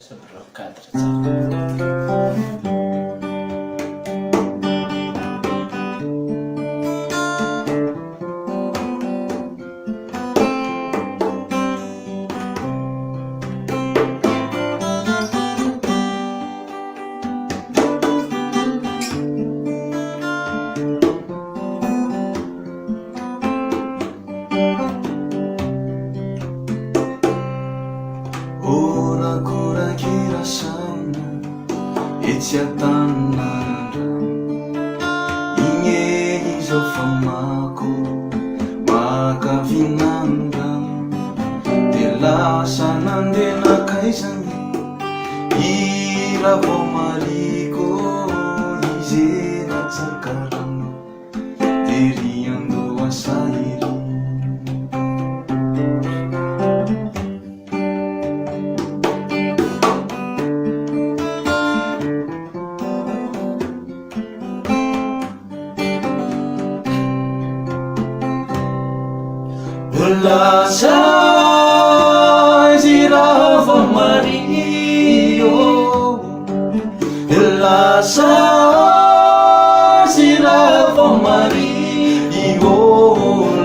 Seberapa kadar Ora kirasana Tsialonina Inye izao famako makavinandra De lasa nandeha nakaizany I Ravaomariko izy natsakarano De riando asahiry Lasa si Ravaomaria Lasa si Ravaomaria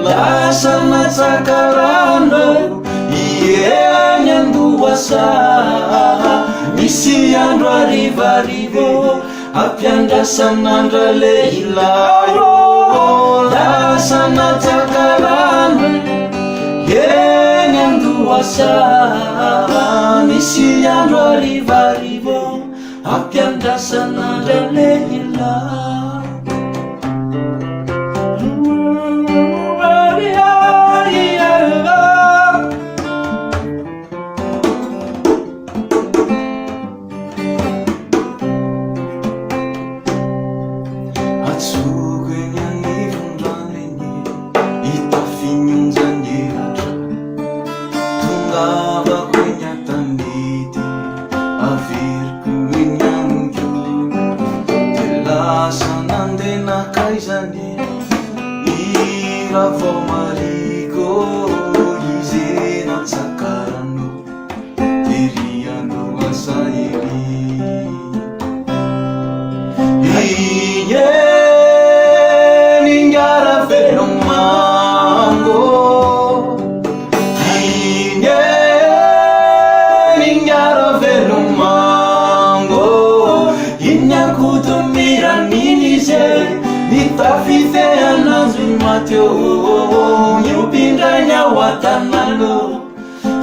Lasa natsakarano ieny andohasa Misy andro arivarivo ampiandrasan'andra lehilahy Lasa natsakarano eny andohasa Misy andro arivarivo ampiandrasan'andra lehilahy Atsoko eny anivondrano eny itafinyonjany eratra Tongavako eny an-tanety averiko eny anjo De lasa nandeha nakaizany I Ravaomariko izy natsakarano De riando asahiry Nitafiteananzo Mateo Miupindranya watanalo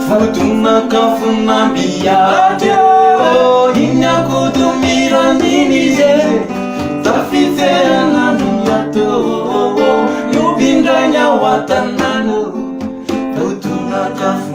Futunakafuna biatyo Inyakutumira ninize Tafiteananzo Mateo Miupindranya watanalo Futunakafuna